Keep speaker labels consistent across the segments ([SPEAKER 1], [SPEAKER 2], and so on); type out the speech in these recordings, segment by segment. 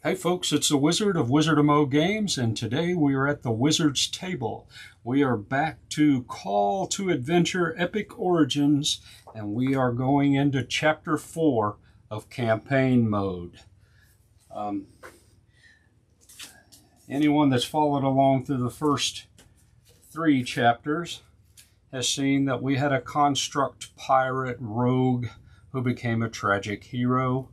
[SPEAKER 1] Hey folks, it's the Wizard of Wizard-O-Mo Games, and today we are at the Wizard's Table. We are back to Call to Adventure Epic Origins, and we are going into Chapter 4 of Campaign Mode. Anyone that's followed along through the first 3 chapters has seen that we had a construct pirate rogue who became a tragic hero,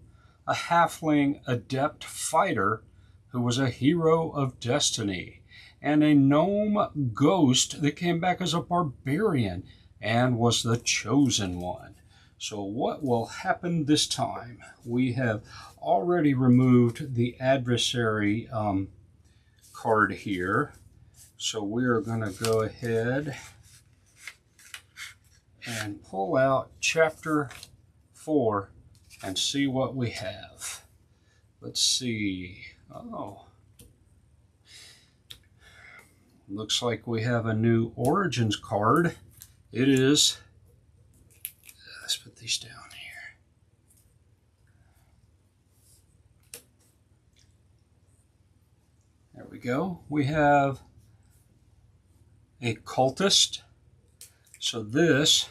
[SPEAKER 1] a halfling adept fighter who was a hero of destiny, and a gnome ghost that came back as a barbarian and was the chosen one. So what will happen this time? We have already removed the adversary card here. So we're going to go ahead and pull out Chapter 4 and see what we have. Let's see. Oh, looks like we have a new Origins card. It is, let's put these down here. There we go. We have a cultist. So this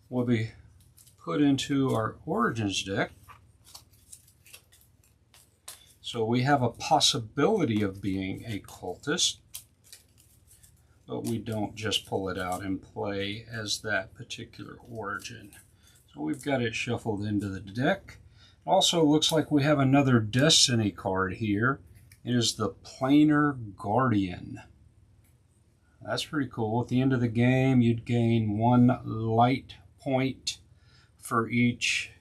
[SPEAKER 1] will be put into our Origins deck. So we have a possibility of being a cultist, but we don't just pull it out and play as that particular origin. So we've got it shuffled into the deck. Also looks like we have another Destiny card here. It is the Planar Guardian. That's pretty cool. At the end of the game, you'd gain 1 light point for each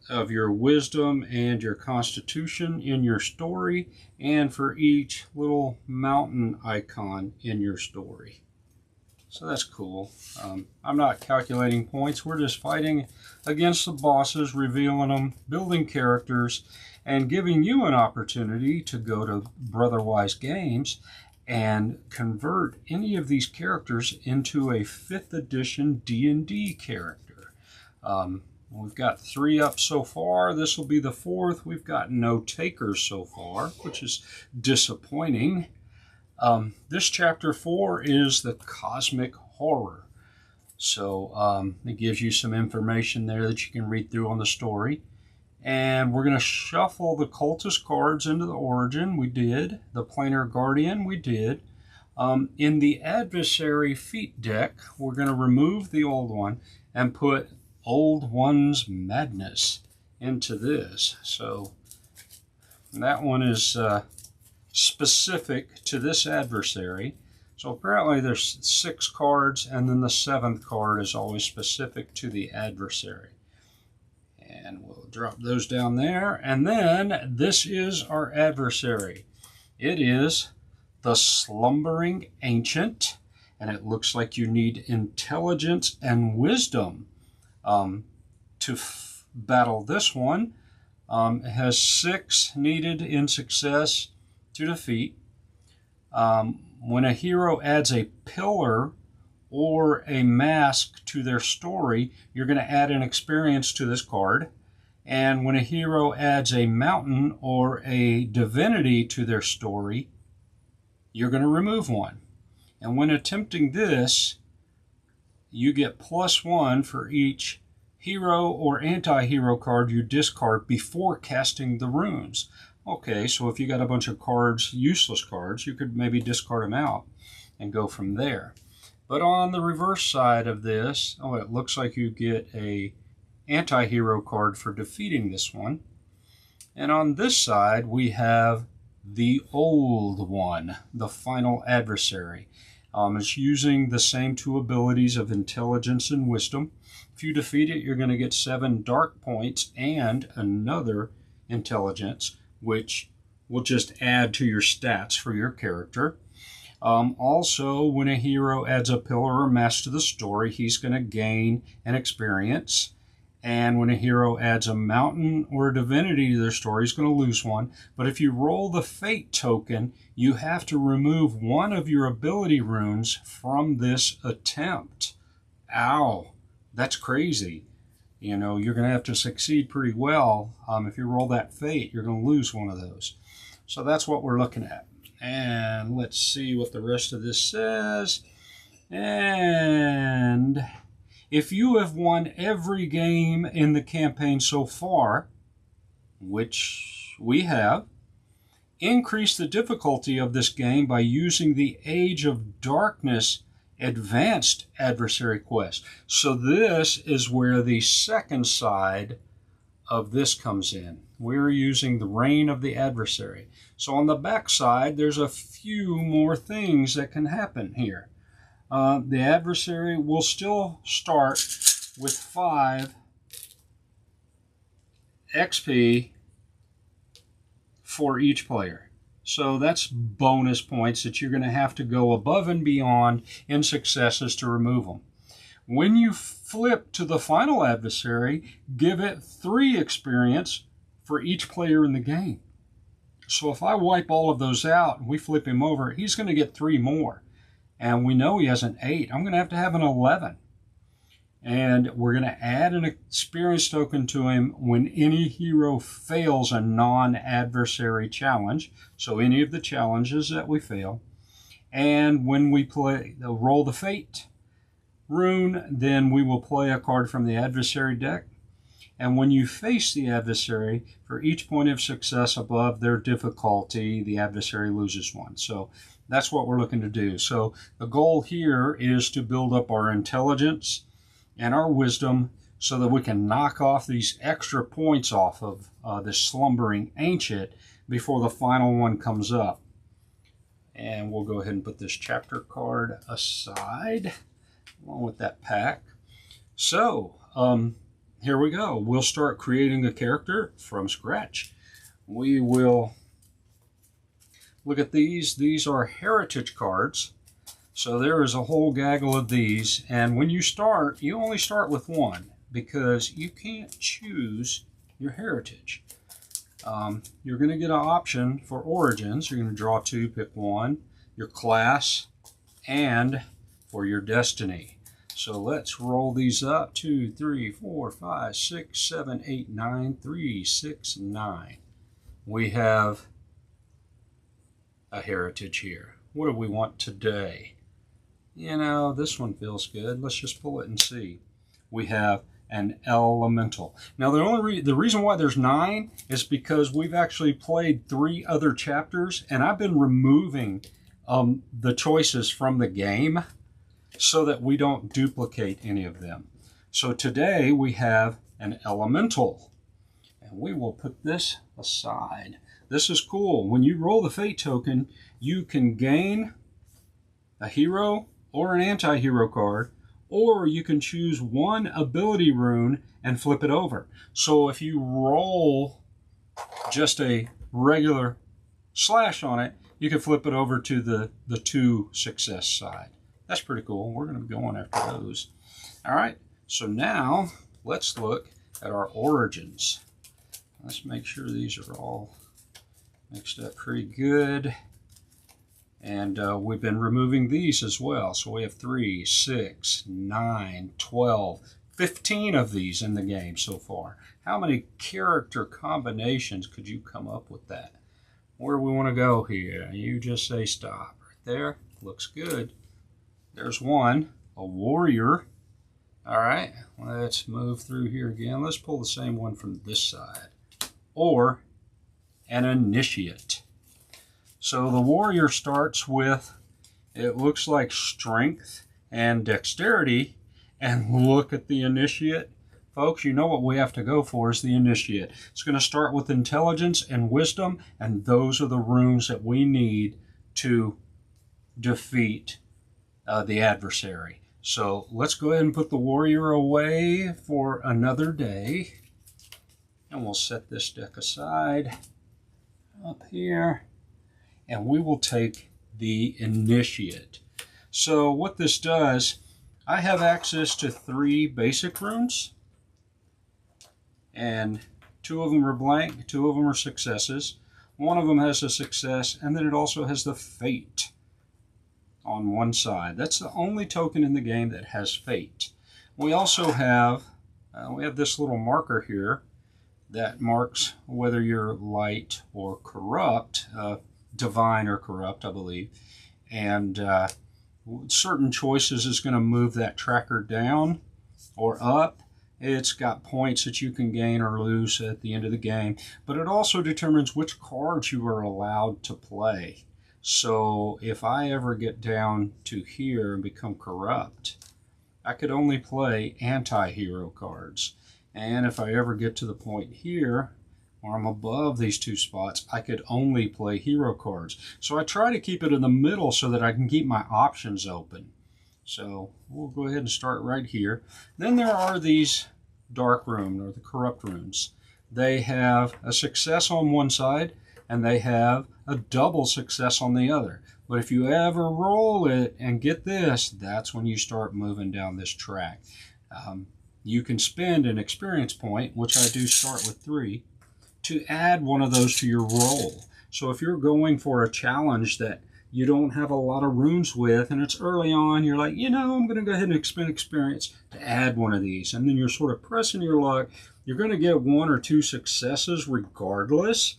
[SPEAKER 1] of your wisdom and your constitution in your story, and for each little mountain icon in your story. So that's cool. I'm not calculating points. We're just fighting against the bosses, revealing them, building characters, and giving you an opportunity to go to Brotherwise Games and convert any of these characters into a 5th edition D&D character. We've got 3 up so far. This will be the 4th. We've got no takers so far, which is disappointing. This Chapter 4 is the Cosmic Horror. So it gives you some information there that you can read through on the story. And we're going to shuffle the Cultist cards into the Origin. We did. The Planar Guardian, we did. In the Adversary Feat deck, we're going to remove the old one and put Old One's Madness into this. So that one is specific to this adversary. So apparently there's 6 cards, and then the 7th card is always specific to the adversary. And we'll drop those down there. And then this is our adversary. It is the Slumbering Ancient, and it looks like you need intelligence and wisdom to battle this one. It has 6 needed in success to defeat. When a hero adds a pillar or a mask to their story, you're going to add an experience to this card. And when a hero adds a mountain or a divinity to their story, you're going to remove 1. And when attempting this, you get +1 for each hero or anti-hero card you discard before casting the runes. Okay, so if you got a bunch of cards, useless cards, you could maybe discard them out and go from there. But on the reverse side of this, it looks like you get a anti-hero card for defeating this one. And on this side, we have the Old One, the final adversary. It's using the same 2 abilities of intelligence and wisdom. If you defeat it, you're going to get 7 dark points and another intelligence, which will just add to your stats for your character. Also, when a hero adds a pillar or mask to the story, he's going to gain an experience. And when a hero adds a mountain or a divinity to their story, he's going to lose 1. But if you roll the fate token, you have to remove 1 of your ability runes from this attempt. Ow, that's crazy. You know, you're going to have to succeed pretty well. If you roll that fate, you're going to lose one of those. So that's what we're looking at. And let's see what the rest of this says. And if you have won every game in the campaign so far, which we have, increase the difficulty of this game by using the Age of Darkness Advanced Adversary Quest. So this is where the second side of this comes in. We're using the Reign of the Adversary. So on the back side, there's a few more things that can happen here. The adversary will still start with 5 XP for each player. So that's bonus points that you're going to have to go above and beyond in successes to remove them. When you flip to the final adversary, give it 3 experience for each player in the game. So if I wipe all of those out and we flip him over, he's going to get 3 more. And we know he has an 8. I'm going to have an 11. And we're going to add an experience token to him when any hero fails a non-adversary challenge. So any of the challenges that we fail. And when we roll the fate rune, then we will play a card from the adversary deck. And when you face the adversary, for each point of success above their difficulty, the adversary loses 1. So that's what we're looking to do. So the goal here is to build up our intelligence and our wisdom so that we can knock off these extra points off of the slumbering ancient before the final one comes up. And we'll go ahead and put this chapter card aside along with that pack. So here we go. We'll start creating a character from scratch. We will look at these. These are heritage cards. So there is a whole gaggle of these. And when you start, you only start with 1 because you can't choose your heritage. You're going to get an option for origins. You're going to draw 2, pick 1, your class, and for your destiny. So let's roll these up. 2, 3, 4, 5, 6, 7, 8, 9, 3, 6, 9. We have a heritage here. What do we want today? You know, this one feels good. Let's just pull it and see. We have an elemental. Now, the reason why there's 9 is because we've actually played 3 other chapters, and I've been removing the choices from the game so that we don't duplicate any of them. So today we have an elemental, and we will put this aside. This is cool. When you roll the fate token, you can gain a hero or an anti-hero card, or you can choose 1 ability rune and flip it over. So if you roll just a regular slash on it, you can flip it over to the 2 success side. That's pretty cool. We're going to be going after those. All right, so now let's look at our origins. Let's make sure these are all mixed up pretty good. And we've been removing these as well. So we have 3, 6, 9, 12, 15 of these in the game so far. How many character combinations could you come up with that? Where do we want to go here? You just say stop. Right there. Looks good. There's 1, a warrior. All right, let's move through here again. Let's pull the same one from this side. Or an initiate. So the warrior starts with, it looks like strength and dexterity. And look at the initiate. Folks, you know what we have to go for is the initiate. It's going to start with intelligence and wisdom, and those are the runes that we need to defeat the adversary. So let's go ahead and put the warrior away for another day. And we'll set this deck aside up here. And we will take the initiate. So what this does, I have access to 3 basic runes. And 2 of them are blank, 2 of them are successes. 1 of them has a success, and then it also has the fate on one side. That's the only token in the game that has fate. We also have we have this little marker here that marks whether you're light or corrupt, divine or corrupt, I believe. And certain choices is going to move that tracker down or up. It's got points that you can gain or lose at the end of the game, but it also determines which cards you are allowed to play. So if I ever get down to here and become corrupt, I could only play anti-hero cards. And if I ever get to the point here, where I'm above these two spots, I could only play hero cards. So I try to keep it in the middle so that I can keep my options open. So we'll go ahead and start right here. Then there are these dark runes, or the corrupt runes. They have a success on one side, and they have a double success on the other. But if you ever roll it and get this, that's when you start moving down this track. You can spend an experience point, which I do start with 3, to add one of those to your roll. So if you're going for a challenge that you don't have a lot of runes with, and it's early on, you're like, I'm going to go ahead and spend experience to add one of these. And then you're sort of pressing your luck. You're going to get 1 or 2 successes regardless.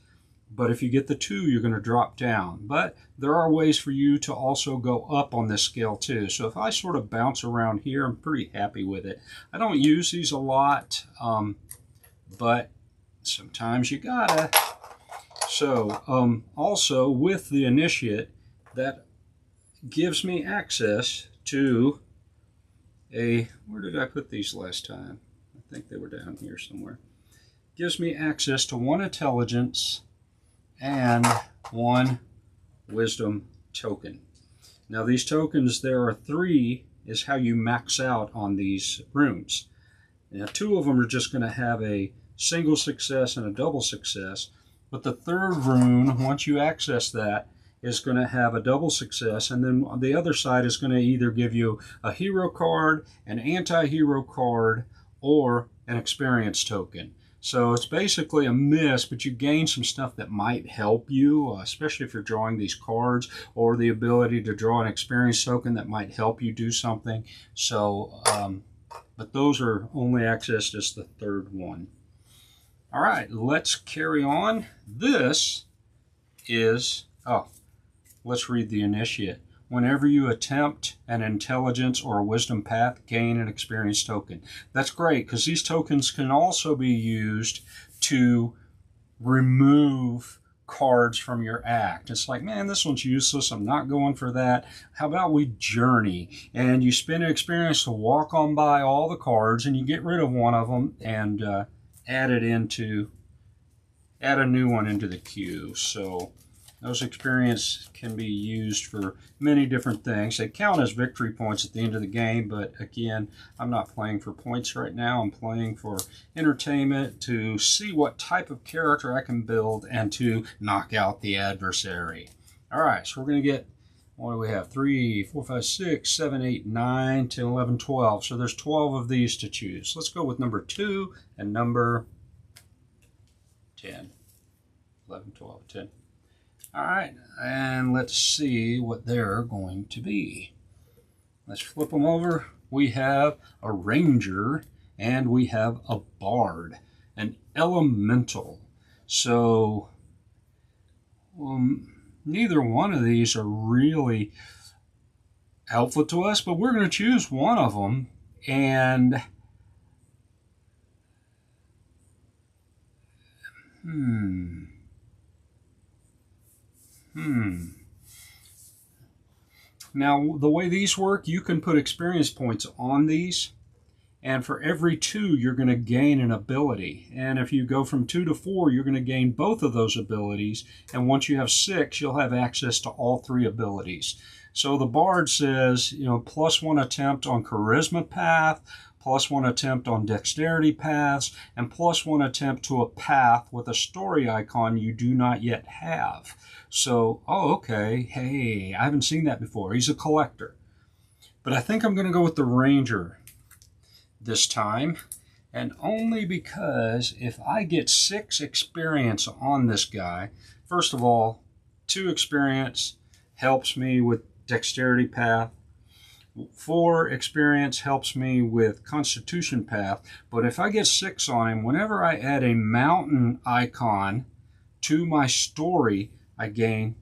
[SPEAKER 1] But if you get the 2, you're going to drop down. But there are ways for you to also go up on this scale too. So if I sort of bounce around here, I'm pretty happy with it. I don't use these a lot, but sometimes you gotta. So also with the initiate, that gives me access to where did I put these last time? I think they were down here somewhere. Gives me access to 1 intelligence and 1 wisdom token. Now these tokens, there are 3 is how you max out on these runes. Now 2 of them are just going to have a single success and a double success, but the 3rd rune, once you access that, is going to have a double success, and then on the other side is going to either give you a hero card, an anti-hero card, or an experience token. So it's basically a miss, but you gain some stuff that might help you, especially if you're drawing these cards, or the ability to draw an experience token that might help you do something. So, but those are only accessed as the 3rd one. All right, let's carry on. This is, let's read the initiate. Whenever you attempt an intelligence or a wisdom path, gain an experience token. That's great, because these tokens can also be used to remove cards from your act. It's like, man, this one's useless. I'm not going for that. How about we journey? And you spend an experience to walk on by all the cards, and you get rid of one of them and add a new one into the queue. So those experience can be used for many different things. They count as victory points at the end of the game, but again, I'm not playing for points right now. I'm playing for entertainment, to see what type of character I can build and to knock out the adversary. All right, so we're going to get, what do we have? 3, 4, 5, 6, 7, 8, 9, 10, 11, 12. So there's 12 of these to choose. Let's go with number 2 and number 10. 11, 12, 10. All right, and let's see what they're going to be. Let's flip them over. We have a ranger and we have a bard, an elemental. So neither one of these are really helpful to us, but we're going to choose one of them. And Now, the way these work, you can put experience points on these, and for every 2, you're going to gain an ability. And if you go from 2 to 4, you're going to gain both of those abilities. And once you have 6, you'll have access to all 3 abilities. So the bard says, +1 attempt on charisma path, +1 attempt on dexterity paths, and +1 attempt to a path with a story icon you do not yet have. So, okay, hey, I haven't seen that before. He's a collector. But I think I'm going to go with the ranger this time, and only because if I get 6 experience on this guy, first of all, 2 experience helps me with dexterity path. 4 experience helps me with Constitution path, but if I get 6 on him, whenever I add a mountain icon to my story, I gain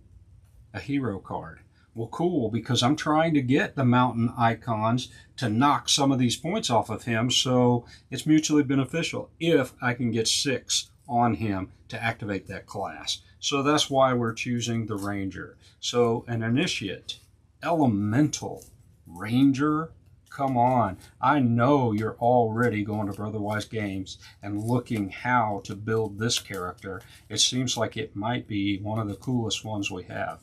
[SPEAKER 1] a hero card. Well, cool, because I'm trying to get the mountain icons to knock some of these points off of him, so it's mutually beneficial if I can get 6 on him to activate that class. So that's why we're choosing the Ranger. So an Initiate, Elemental, Ranger, come on. I know you're already going to Brotherwise Games and looking how to build this character. It seems like it might be one of the coolest ones we have.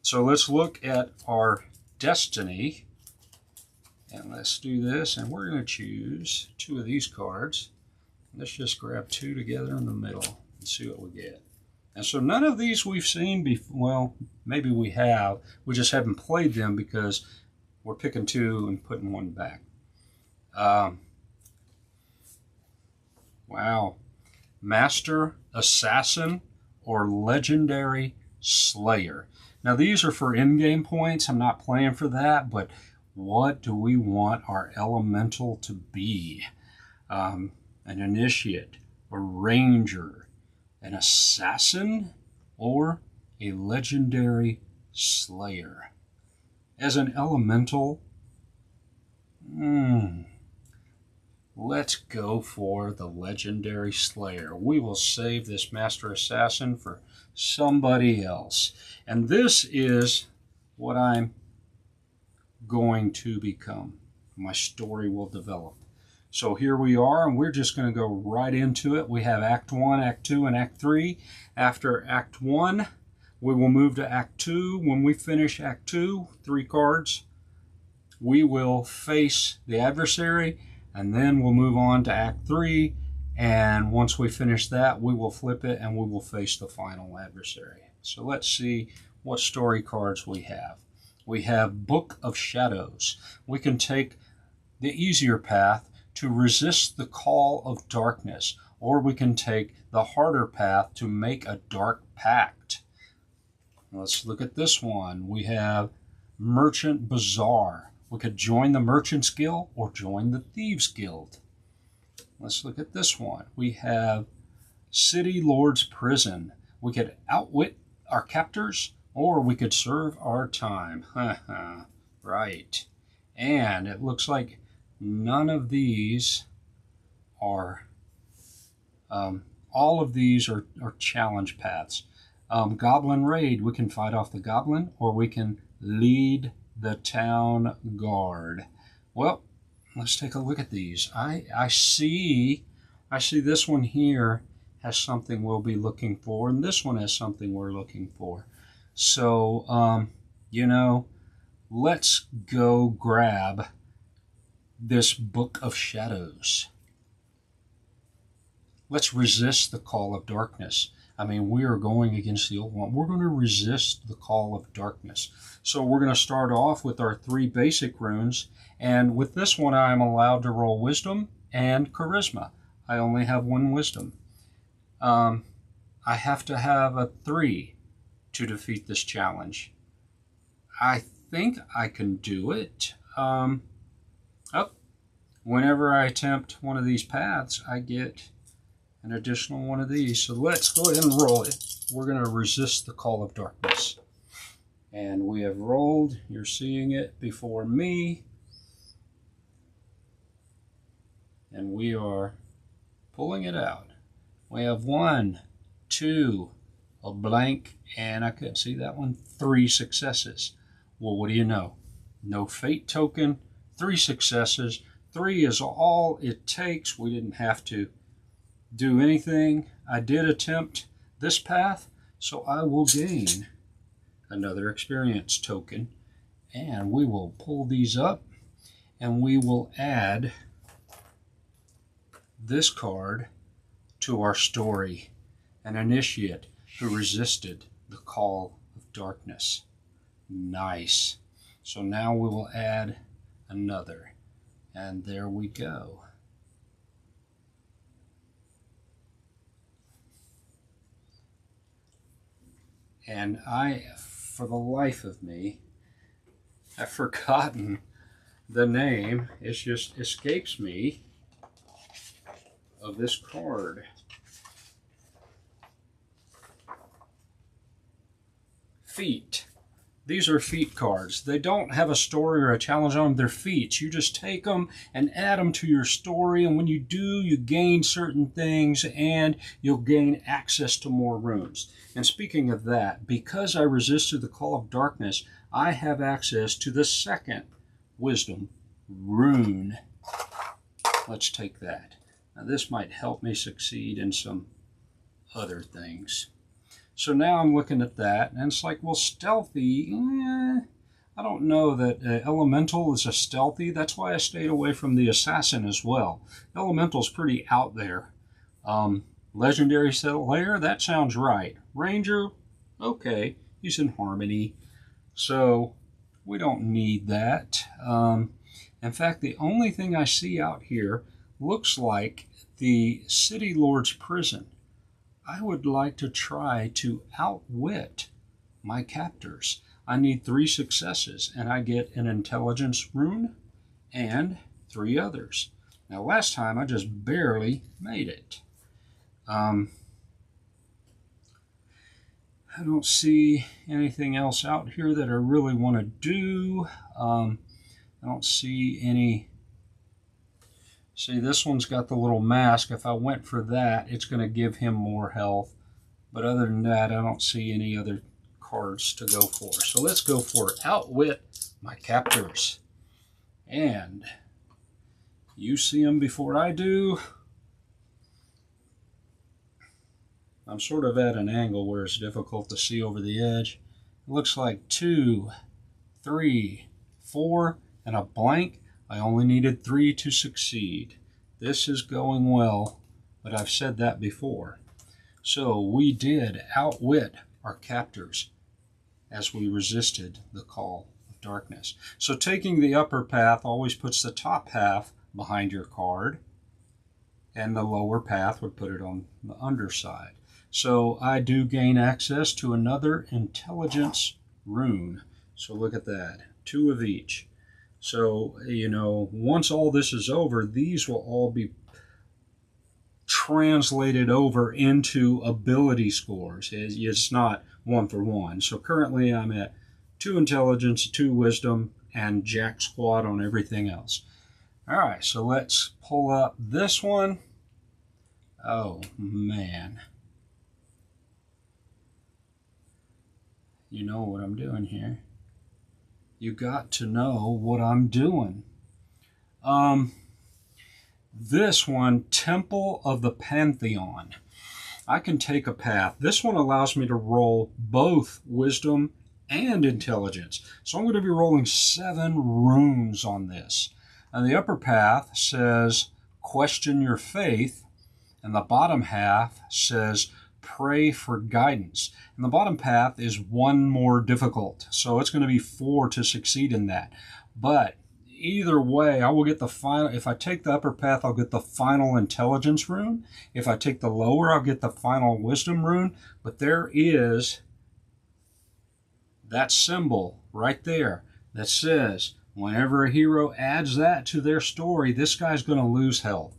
[SPEAKER 1] So let's look at our Destiny. And let's do this. And we're going to choose 2 of these cards. Let's just grab 2 together in the middle and see what we get. And so none of these we've seen before. Well, maybe we have. We just haven't played them because we're picking 2 and putting 1 back. Wow. Master Assassin or Legendary Slayer. Now these are for in-game points. I'm not playing for that, but what do we want our elemental to be? An Initiate, a Ranger, an Assassin, or a Legendary Slayer? As an elemental, let's go for the Legendary Slayer. We will save this Master Assassin for somebody else. And this is what I'm going to become. My story will develop. So here we are, and we're just going to go right into it. We have Act 1, Act 2, and Act 3. After Act 1, we will move to Act 2. When we finish Act 2, 3 cards, we will face the adversary, and then we'll move on to Act 3. And once we finish that, we will flip it and we will face the final adversary. So let's see what story cards we have. We have Book of Shadows. We can take the easier path to resist the call of darkness, or we can take the harder path to make a dark pact. Let's look at this one. We have Merchant Bazaar. We could join the Merchant's Guild or join the Thieves Guild. Let's look at this one. We have City Lord's Prison. We could outwit our captors, or we could serve our time. Right. And it looks like none of these are, all of these are challenge paths. Goblin Raid, we can fight off the goblin, or we can lead the town guard. Well, let's take a look at these. I see this one here has something we'll be looking for, and this one has something we're looking for. So, let's go grab this Book of Shadows. Let's resist the call of darkness. I mean, we are going against the old one. We're going to resist the call of darkness. So we're going to start off with our 3 basic runes. And with this one, I'm allowed to roll Wisdom and Charisma. I only have 1 Wisdom. I have to have a 3 to defeat this challenge. I think I can do it. Whenever I attempt one of these paths, I get an additional one of these. So let's go ahead and roll it. We're going to resist the call of darkness. And we have rolled. You're seeing it before me. And we are pulling it out. We have 1, 2, a blank, and I couldn't see that one, 3 successes. Well, what do you know? No fate token, 3 successes. 3 is all it takes. We didn't have to do anything. I did attempt this path, so I will gain another experience token. And we will pull these up, and we will add this card to our story. An Initiate who resisted the call of darkness. Nice. So now we will add another. And there we go. And for the life of me, I've forgotten the name, it just escapes me, of this card. Feat. These are feat cards. They don't have a story or a challenge on them. They're feats. You just take them and add them to your story, and when you do, you gain certain things, and you'll gain access to more rooms. And speaking of that, because I resisted the Call of Darkness, I have access to the second Wisdom rune. Let's take that. Now this might help me succeed in some other things. So now I'm looking at that, and it's like, well, stealthy, I don't know that Elemental is a stealthy. That's why I stayed away from the Assassin as well. Elemental's pretty out there. Legendary Slayer, that sounds right. Ranger, okay, he's in Harmony. So we don't need that. In fact, the only thing I see out here looks like the City Lord's Prison. I would like to try to outwit my captors. I need 3 successes, and I get an intelligence rune and 3 others. Now, last time I just barely made it. I don't see anything else out here that I really want to do. I don't see any. See, this one's got the little mask. If I went for that, it's going to give him more health. But other than that, I don't see any other cards to go for. So let's go for Outwit my captors. And you see them before I do. I'm sort of at an angle where it's difficult to see over the edge. It looks like 2, 3, 4, and a blank. I only needed 3 to succeed. This is going well, but I've said that before. So we did outwit our captors as we resisted the Call of Darkness. So taking the upper path always puts the top half behind your card, and the lower path would put it on the underside. So I do gain access to another intelligence rune. So look at that, 2 of each. So, you know, once all this is over, these will all be translated over into ability scores. It's not 1 for 1. So currently I'm at 2 intelligence, 2 wisdom, and jack squat on everything else. All right, so let's pull up this one. Oh, man. You know what I'm doing here. You got to know what I'm doing. This one, Temple of the Pantheon. I can take a path. This one allows me to roll both wisdom and intelligence. So I'm going to be rolling 7 runes on this. And the upper path says, question your faith. And the bottom half says, pray for guidance. And the bottom path is 1 more difficult. So it's going to be 4 to succeed in that. But either way, I will get the final. If I take the upper path, I'll get the final intelligence rune. If I take the lower, I'll get the final wisdom rune. But there is that symbol right there that says whenever a hero adds that to their story, this guy's going to lose health.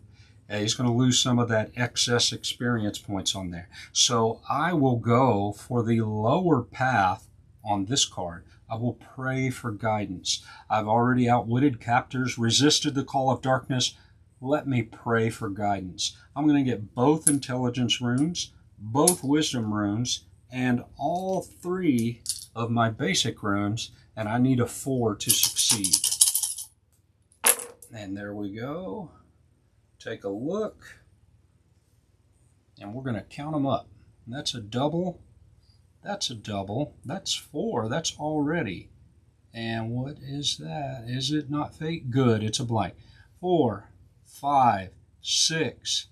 [SPEAKER 1] He's going to lose some of that excess experience points on there. So I will go for the lower path on this card. I will pray for guidance. I've already outwitted captors, resisted the Call of Darkness. Let me pray for guidance. I'm going to get both intelligence runes, both wisdom runes, and all 3 of my basic runes, and I need a 4 to succeed. And there we go. Take a look, and we're going to count them up. And that's a double. That's a double. That's 4. That's already. And what is that? Is it not fate? Good. It's a blank. 4, 5, 6,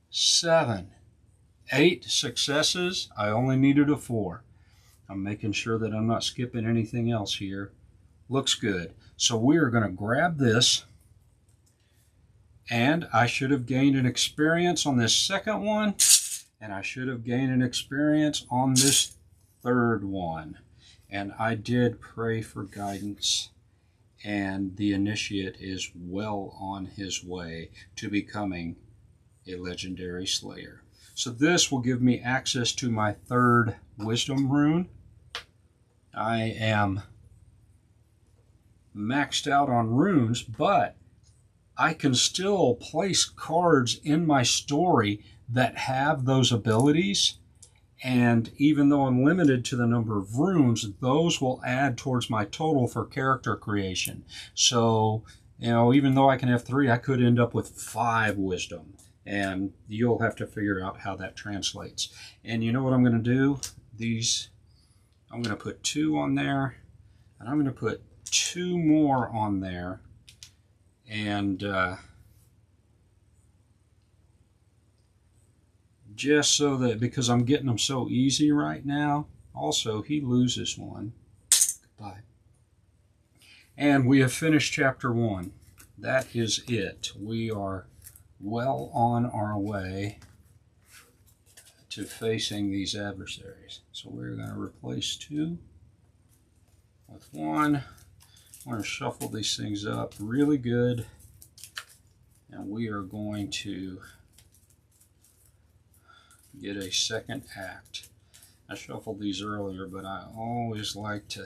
[SPEAKER 1] 7, 8 successes. I only needed a 4. I'm making sure that I'm not skipping anything else here. Looks good. So we are going to grab this. And I should have gained an experience on this second one. And I should have gained an experience on this third one. And I did pray for guidance. and the initiate is well on his way to becoming a legendary slayer. So this will give me access to my third wisdom rune. I am maxed out on runes, but I can still place cards in my story that have those abilities. And even though I'm limited to the number of runes, those will add towards my total for character creation. So, you know, even though I can have 3, I could end up with 5 wisdom. And you'll have to figure out how that translates. And you know what I'm going to do? I'm going to put 2 on there, and I'm going to put 2 more on there. And just so that, because I'm getting them so easy right now. Also, he loses 1. Goodbye. And we have finished chapter 1. That is it. We are well on our way to facing these adversaries. So we're going to replace 2 with 1. I'm going to shuffle these things up really good. And we are going to get a second act. I shuffled these earlier, but I always like to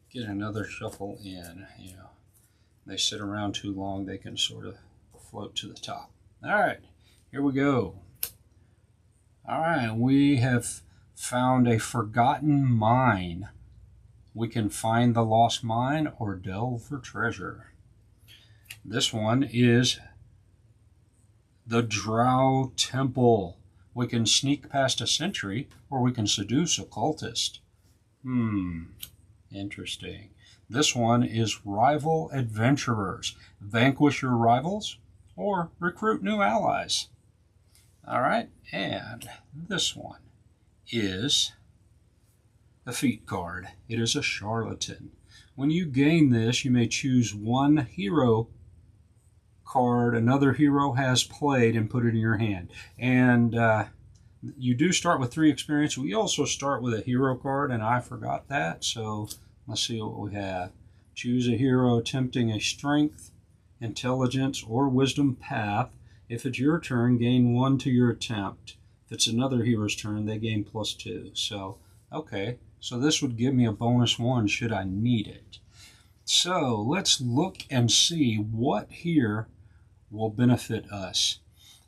[SPEAKER 1] get another shuffle in. You know, they sit around too long, they can sort of float to the top. All right, here we go. All right, we have found a forgotten mine. We can find the lost mine or delve for treasure. This one is the Drow Temple. We can sneak past a sentry, or we can seduce a cultist. Interesting. This one is Rival Adventurers. Vanquish your rivals, or recruit new allies. All right, and this one is the Feat card. It is a Charlatan. When you gain this, you may choose one hero card another hero has played and put it in your hand. And you do start with 3 experience. We also start with a hero card, and I forgot that. So let's see what we have. Choose a hero attempting a strength, intelligence, or wisdom path. If it's your turn, gain 1 to your attempt. If it's another hero's turn, they gain +2. So, okay. So this would give me a bonus 1 should I need it. So let's look and see what here will benefit us.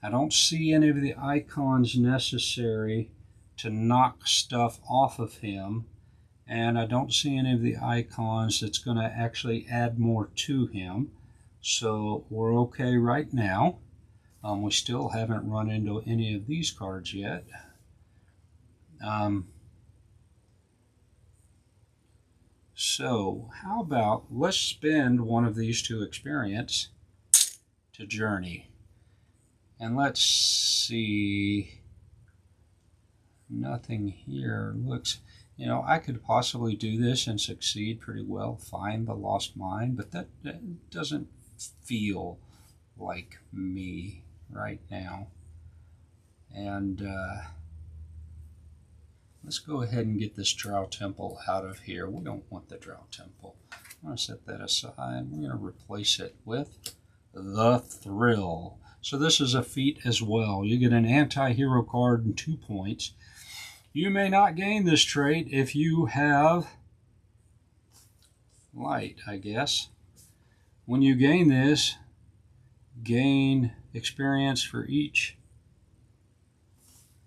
[SPEAKER 1] I don't see any of the icons necessary to knock stuff off of him, and I don't see any of the icons that's going to actually add more to him. So we're okay right now. We still haven't run into any of these cards yet. So how about let's spend one of these 2 experience to journey. And let's see, nothing here looks, you know, I could possibly do this and succeed pretty well, find the lost mine, but that doesn't feel like me right now. And let's go ahead and get this Drow Temple out of here. We don't want the Drow Temple. I'm going to set that aside. We're going to replace it with the Thrill. So this is a feat as well. You get an anti-hero card and 2 points. You may not gain this trait if you have light, I guess. When you gain this, gain experience for each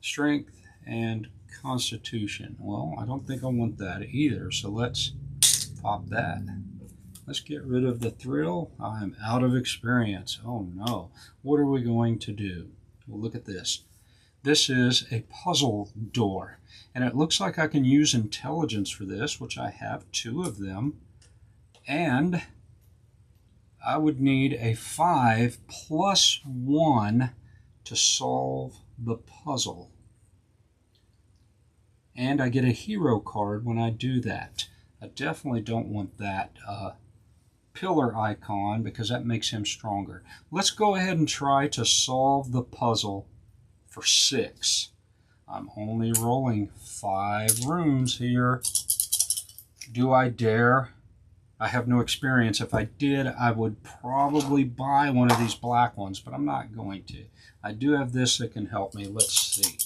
[SPEAKER 1] strength and constitution. Well, I don't think I want that either, so let's pop that. Let's get rid of the Thrill. I'm out of experience. Oh no. What are we going to do? Well, look at this. This is a puzzle door, and it looks like I can use intelligence for this, which I have 2 of them, and I would need a 5 + 1 to solve the puzzle. And I get a hero card when I do that. I definitely don't want that pillar icon because that makes him stronger. Let's go ahead and try to solve the puzzle for 6. I'm only rolling 5 runes here. Do I dare I have no experience. If I did, I would probably buy one of these black ones, but I'm not going to. I do have this that can help me. Let's see.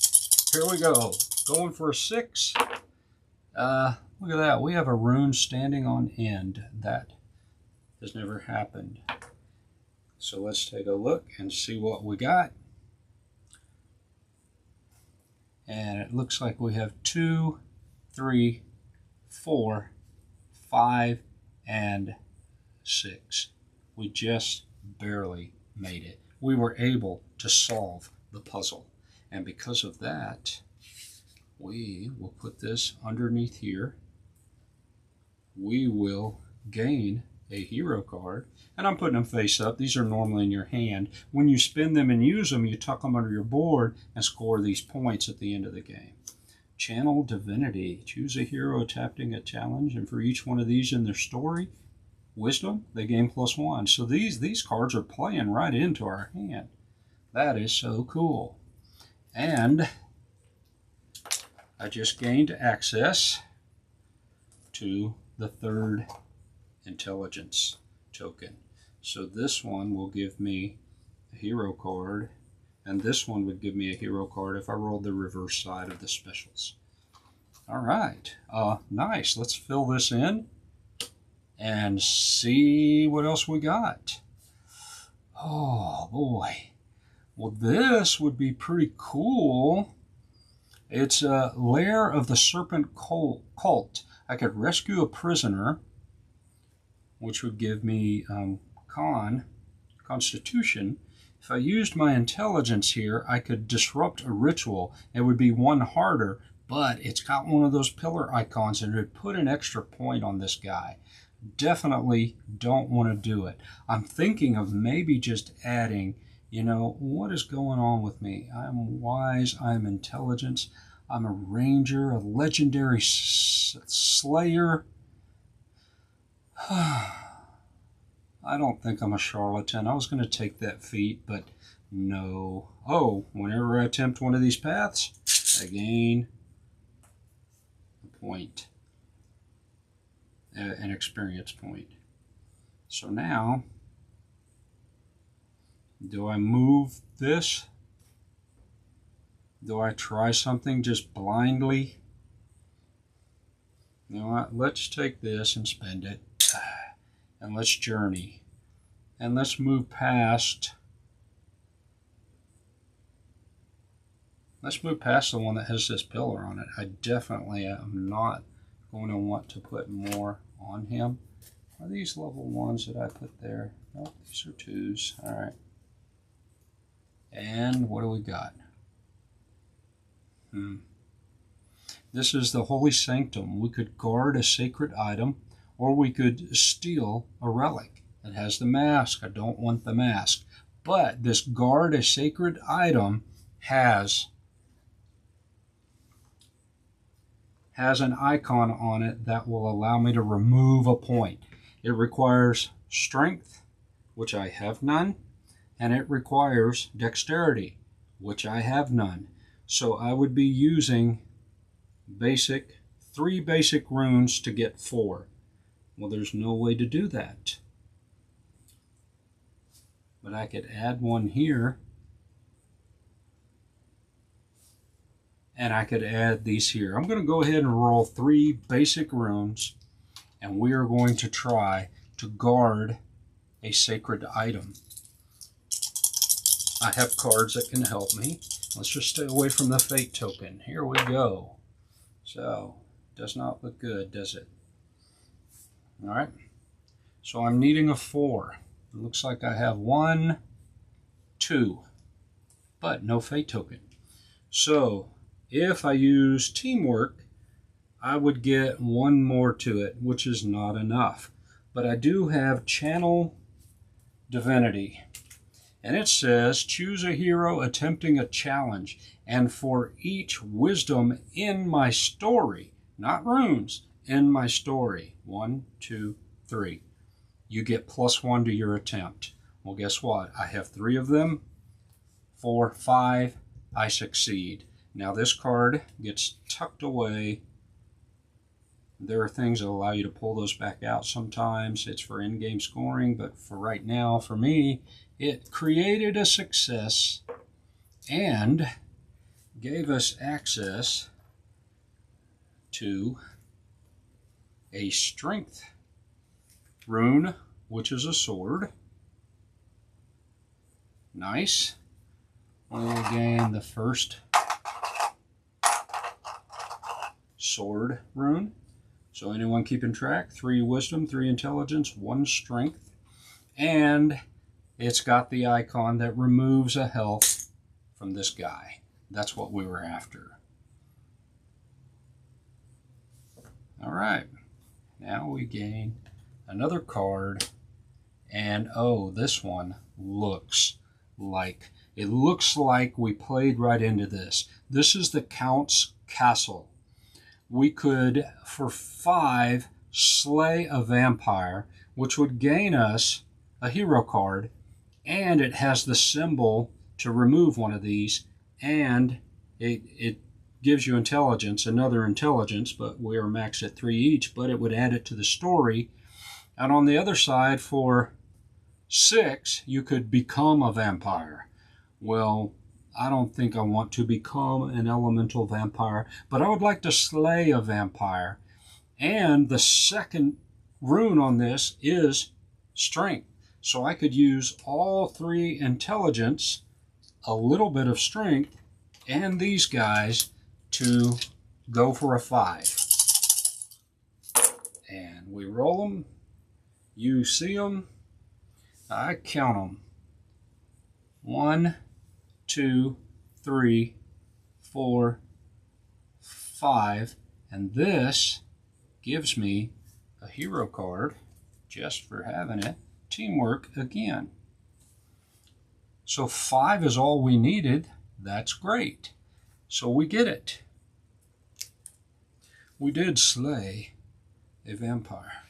[SPEAKER 1] Here we go. Going for a 6. Look at that. We have a rune standing on end. That has never happened. So let's take a look and see what we got. And it looks like we have 2, 3, 4, 5, and 6. We just barely made it. We were able to solve the puzzle. And because of that, we will put this underneath here. We will gain a hero card. And I'm putting them face up. These are normally in your hand. When you spin them and use them, you tuck them under your board and score these points at the end of the game. Channel Divinity. Choose a hero attempting a challenge, and for each one of these in their story, wisdom, they gain +1. So these cards are playing right into our hand. That is so cool. And I just gained access to the 3rd intelligence token. So this one will give me a hero card, and this one would give me a hero card if I rolled the reverse side of the specials. All right, nice. Let's fill this in and see what else we got. Oh boy. Well, this would be pretty cool. It's a Lair of the Serpent Cult. I could rescue a prisoner, which would give me Constitution. If I used my intelligence here, I could disrupt a ritual. It would be 1 harder, but it's got one of those pillar icons, and it would put an extra point on this guy. Definitely don't want to do it. I'm thinking of maybe just adding, you know, what is going on with me? I'm wise, I'm intelligence, I'm a ranger, a legendary slayer. I don't think I'm a charlatan. I was going to take that feat, but no. Oh, whenever I attempt one of these paths, I gain a point, an experience point. So now, do I move this? Do I try something just blindly? You know what? Let's take this and spend it. And let's journey. And let's move past. Let's move past the one that has this pillar on it. I definitely am not going to want to put more on him. Are these level 1s that I put there? Nope, these are 2s. All right. And what do we got? This is the Holy Sanctum. We could guard a sacred item, or we could steal a relic. It has the mask. I don't want the mask. But this guard a sacred item has an icon on it that will allow me to remove a point. It requires strength, which I have none, and it requires dexterity, which I have none. So I would be using 3 basic runes to get 4. Well, there's no way to do that. But I could add one here, and I could add these here. I'm going to go ahead and roll 3 basic runes, and we are going to try to guard a sacred item. I have cards that can help me. Let's just stay away from the fate token. Here we go. So, does not look good, does it? All right. So I'm needing a 4. It looks like I have 1, 2, but no fate token. So if I use teamwork, I would get 1 more to it, which is not enough. But I do have Channel Divinity. And it says, choose a hero attempting a challenge. And for each wisdom in my story, not runes, in my story, 1, 2, 3, you get +1 to your attempt. Well, guess what? I have 3 of them. 4, 5, I succeed. Now this card gets tucked away There are things that allow you to pull those back out sometimes. It's for in-game scoring, but for right now, for me, it created a success and gave us access to a strength rune, which is a sword. Nice. We'll gain the first sword rune. So anyone keeping track? 3 wisdom, 3 intelligence, 1 strength. And it's got the icon that removes a health from this guy. That's what we were after. All right. Now we gain another card. And oh, this one looks like, it looks like we played right into this. This is the Count's Castle. We could, for 5, slay a vampire, which would gain us a hero card, and it has the symbol to remove one of these, and it gives you intelligence, another intelligence, but we are maxed at 3 each, but it would add it to the story. And on the other side, for 6, you could become a vampire. Well, I don't think I want to become an elemental vampire, but I would like to slay a vampire. And the second rune on this is strength. So I could use all 3 intelligence, a little bit of strength, and these guys to go for a 5. And we roll them. You see them. I count them. 1, 2, 3, 4, 5, and this gives me a hero card just for having it. Teamwork again. So 5 is all we needed. That's great. So we get it. We did slay a vampire.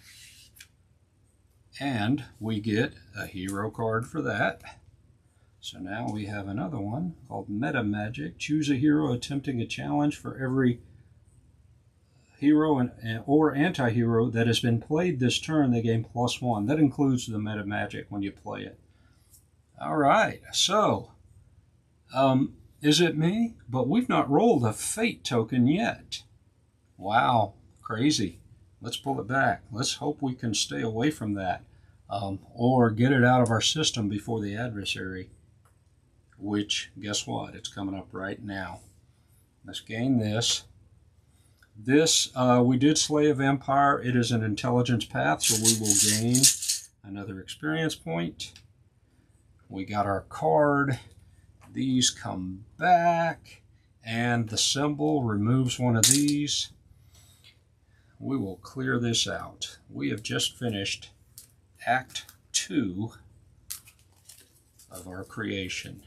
[SPEAKER 1] And we get a hero card for that. So now we have another one called Meta Magic. Choose a hero attempting a challenge for every hero or anti-hero that has been played this turn. They gain +1. That includes the Meta Magic when you play it. All right, so is it me? But we've not rolled a fate token yet. Wow, crazy. Let's pull it back. Let's hope we can stay away from that, or get it out of our system before the adversary. Which, guess what? It's coming up right now. Let's gain this. This, we did slay a vampire. It is an intelligence path, so we will gain another experience point. We got our card. These come back, and the symbol removes one of these. We will clear this out. We have just finished Act 2 of our creation.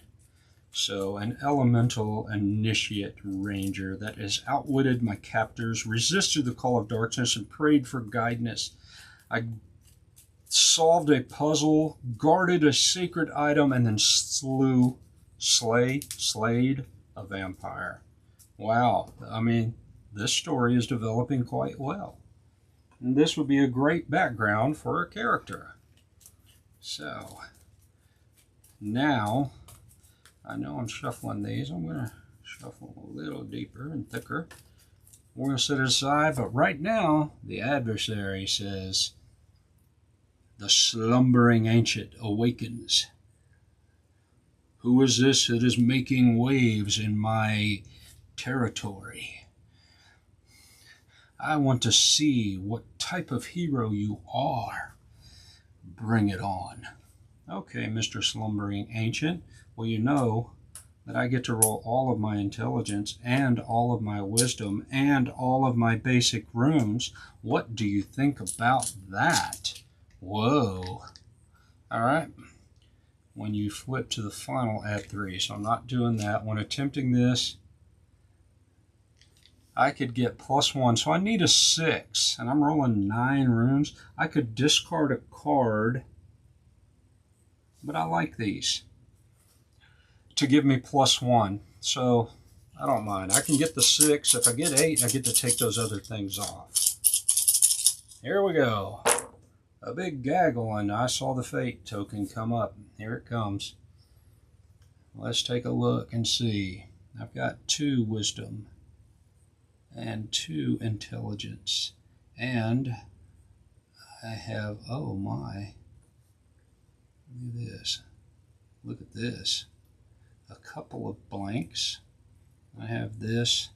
[SPEAKER 1] So, an elemental initiate ranger that has outwitted my captors, resisted the call of darkness, and prayed for guidance. I solved a puzzle, guarded a sacred item, and then slayed a vampire. Wow, I mean, this story is developing quite well. And this would be a great background for a character. So, now, I know I'm shuffling these. I'm going to shuffle a little deeper and thicker. We're going to set it aside, but right now, the adversary says, the slumbering ancient awakens. Who is this that is making waves in my territory? I want to see what type of hero you are. Bring it on. Okay, Mr. Slumbering Ancient. Well, you know that I get to roll all of my intelligence and all of my wisdom and all of my basic runes. What do you think about that? Whoa. All right. When you flip to the final, add 3. So I'm not doing that. When attempting this, I could get +1. So I need a 6, and I'm rolling 9 runes. I could discard a card, but I like these to give me +1. So I don't mind. I can get the 6. If I get 8, I get to take those other things off. Here we go. A big gaggle, and I saw the fate token come up. Here it comes. Let's take a look and see. I've got 2 wisdom and 2 intelligence, and I have, oh my, look at this. Look at this. A couple of blanks. I have this.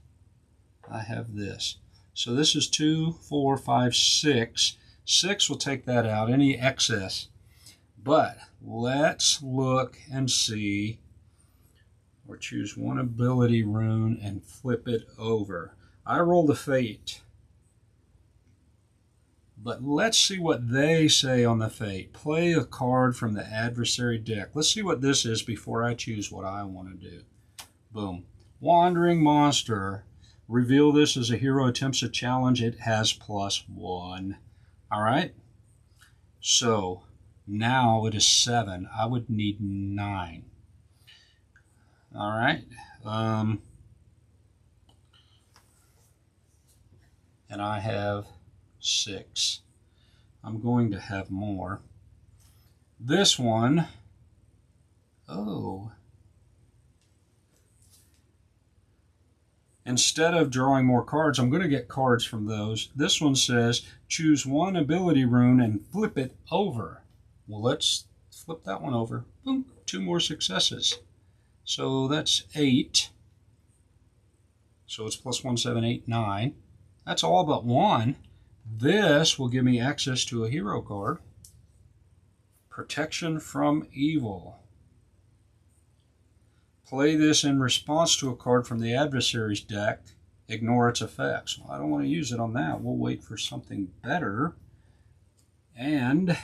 [SPEAKER 1] I have this. So this is 2, 4, 5, 6. 6 will take that out, any excess. But let's look and see, or choose one ability rune and flip it over. I rolled a fate. But let's see what they say on the fate. Play a card from the adversary deck. Let's see what this is before I choose what I want to do. Boom. Wandering monster. Reveal this as a hero attempts a challenge. It has +1. All right. So now it is 7. I would need 9. All right. And I have 6. I'm going to have more. This one, oh. Instead of drawing more cards, I'm going to get cards from those. This one says, choose one ability rune and flip it over. Well, let's flip that one over. Boom, 2 more successes. So that's 8. So it's +1, 7, 8, 9. That's all but 1. This will give me access to a hero card. Protection from evil. Play this in response to a card from the adversary's deck. Ignore its effects. Well, I don't want to use it on that. We'll wait for something better. And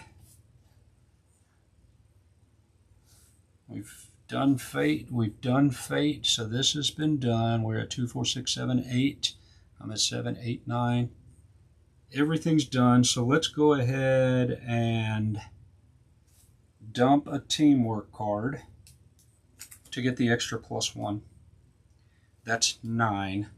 [SPEAKER 1] we've done fate. We've done fate. So this has been done. We're at 2, 4, 6, 7, 8. I'm at 7, 8, 9. Everything's done. So let's go ahead and dump a teamwork card to get the extra +1. That's 9.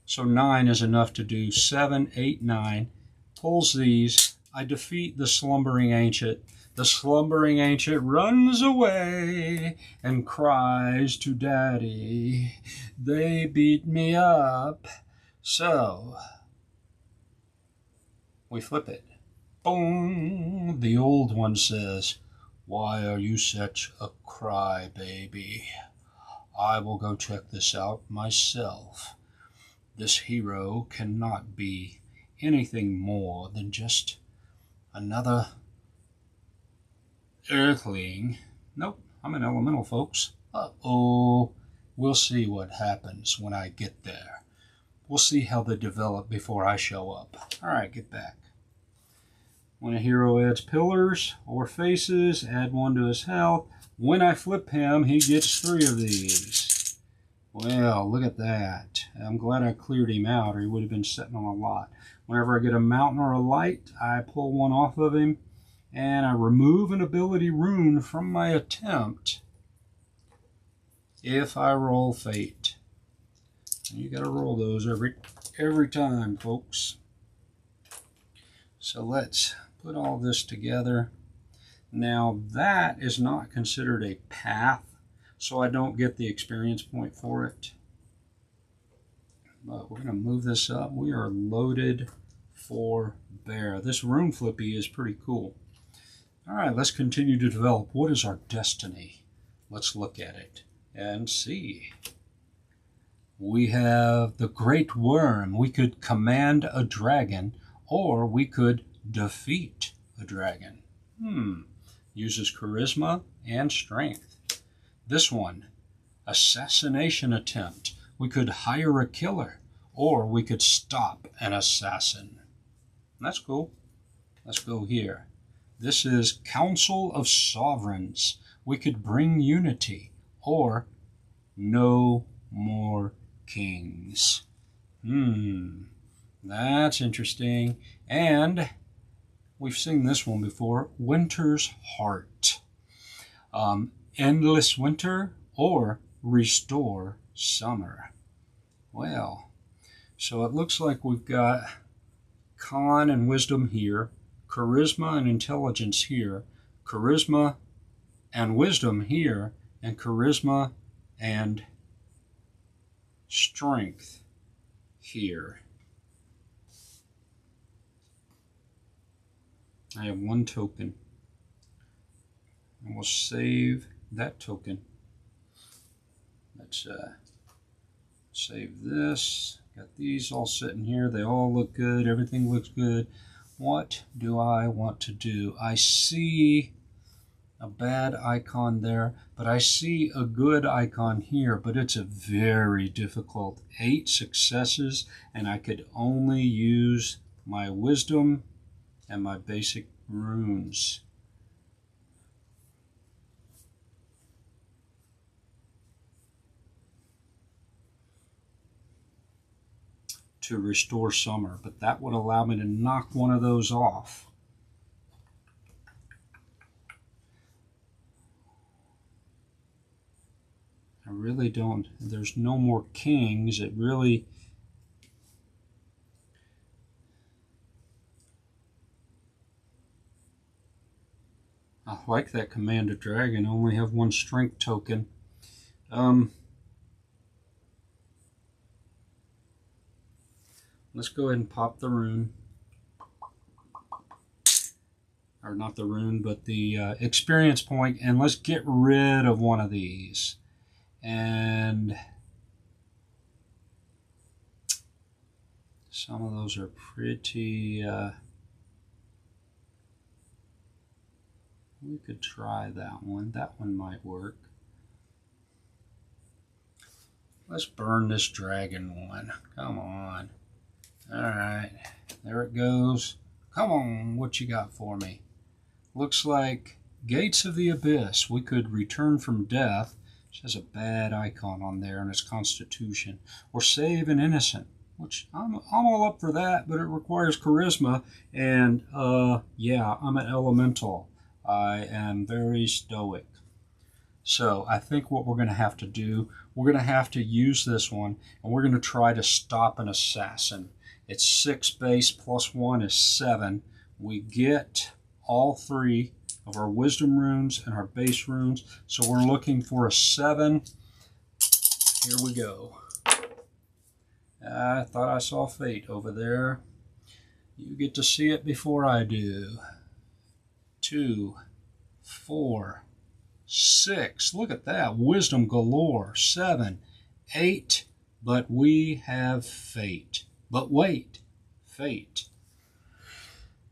[SPEAKER 1] So 9 is enough to do 7, 8, 9. Pulls these. I defeat the slumbering ancient. The slumbering ancient runs away and cries to Daddy. They beat me up. So we flip it. Boom! The old one says, why are you such a crybaby? I will go check this out myself. This hero cannot be anything more than just another earthling. Nope, I'm an elemental, folks. Uh-oh. We'll see what happens when I get there. We'll see how they develop before I show up. All right, get back. When a hero adds pillars or faces, add 1 to his health. When I flip him, he gets 3 of these. Well, look at that. I'm glad I cleared him out, or he would have been sitting on a lot. Whenever I get a mountain or a light, I pull 1 off of him, and I remove an ability rune from my attempt if I roll fate. And you got to roll those every time, folks. So let's put all this together. Now that is not considered a path, so I don't get the experience point for it. But we're going to move this up. We are loaded for bear. This rune flippy is pretty cool. All right, let's continue to develop. What is our destiny? Let's look at it and see. We have the Great Worm. We could command a dragon, or we could defeat a dragon. Uses charisma and strength. This one, assassination attempt. We could hire a killer, or we could stop an assassin. That's cool. Let's go here. This is Council of Sovereigns. We could bring unity, or no more kings. That's interesting. And we've seen this one before, Winter's Heart. Endless winter or restore summer. Well, so it looks like we've got con and wisdom here, charisma and intelligence here, charisma and wisdom here, and charisma and strength here. I have one token. And we'll save that token. Let's save this. Got these all sitting here. They all look good. Everything looks good. What do I want to do? I see a bad icon there, but I see a good icon here, but it's a very difficult 8 successes, and I could only use my wisdom and my basic runes. To restore summer, but that would allow me to knock one of those off. I really don't. There's no more kings. It really... I like that command a dragon. I only have one strength token. Let's go ahead and pop the rune. Or not the rune, but the experience point, and let's get rid of one of these. And some of those are pretty... we could try that one. That one might work. Let's burn this dragon one. Come on. Alright. There it goes. Come on. What you got for me? Looks like Gates of the Abyss. We could return from death. Which has a bad icon on there in its constitution. Or save an innocent. Which I'm all up for that, but it requires charisma. And yeah, I'm an elemental. I am very stoic. So I think what we're going to have to do, we're going to have to use this one, and we're going to try to stop an assassin. It's 6 base plus 1 is 7. We get all 3 of our wisdom runes and our base runes. So we're looking for a 7. Here we go. I thought I saw fate over there. You get to see it before I do. 2, 4, 6. Look at that. Wisdom galore. 7, 8. But we have fate. But wait. Fate.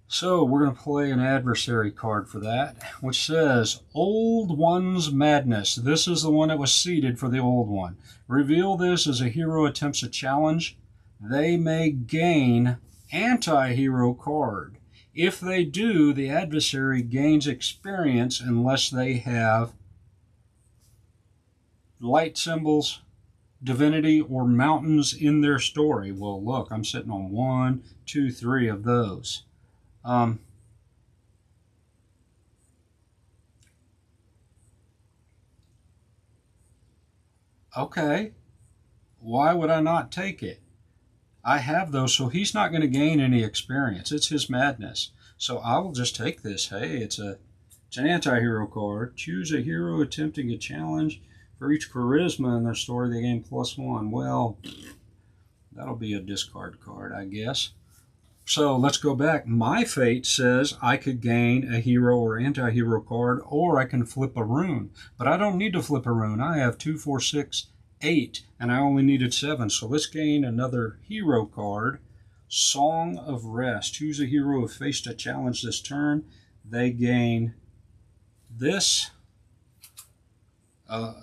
[SPEAKER 1] So we're going to play an adversary card for that, which says Old One's Madness. This is the one that was seeded for the old one. Reveal this as a hero attempts a challenge. They may gain anti-hero card. If they do, the adversary gains experience unless they have light symbols, divinity, or mountains in their story. Well, look, I'm sitting on 1, 2, 3 of those. Okay. Why would I not take it? I have those, so he's not going to gain any experience. It's his madness. So I will just take this. Hey, it's an anti-hero card. Choose a hero attempting a challenge. For each charisma in their story, they gain +1. Well, that'll be a discard card, I guess. So let's go back. My fate says I could gain a hero or anti-hero card, or I can flip a rune. But I don't need to flip a rune. I have 2, 4, 6, 8, and I only needed 7. So let's gain another hero card. Song of Rest. Choose a hero who faced a challenge this turn. They gain this.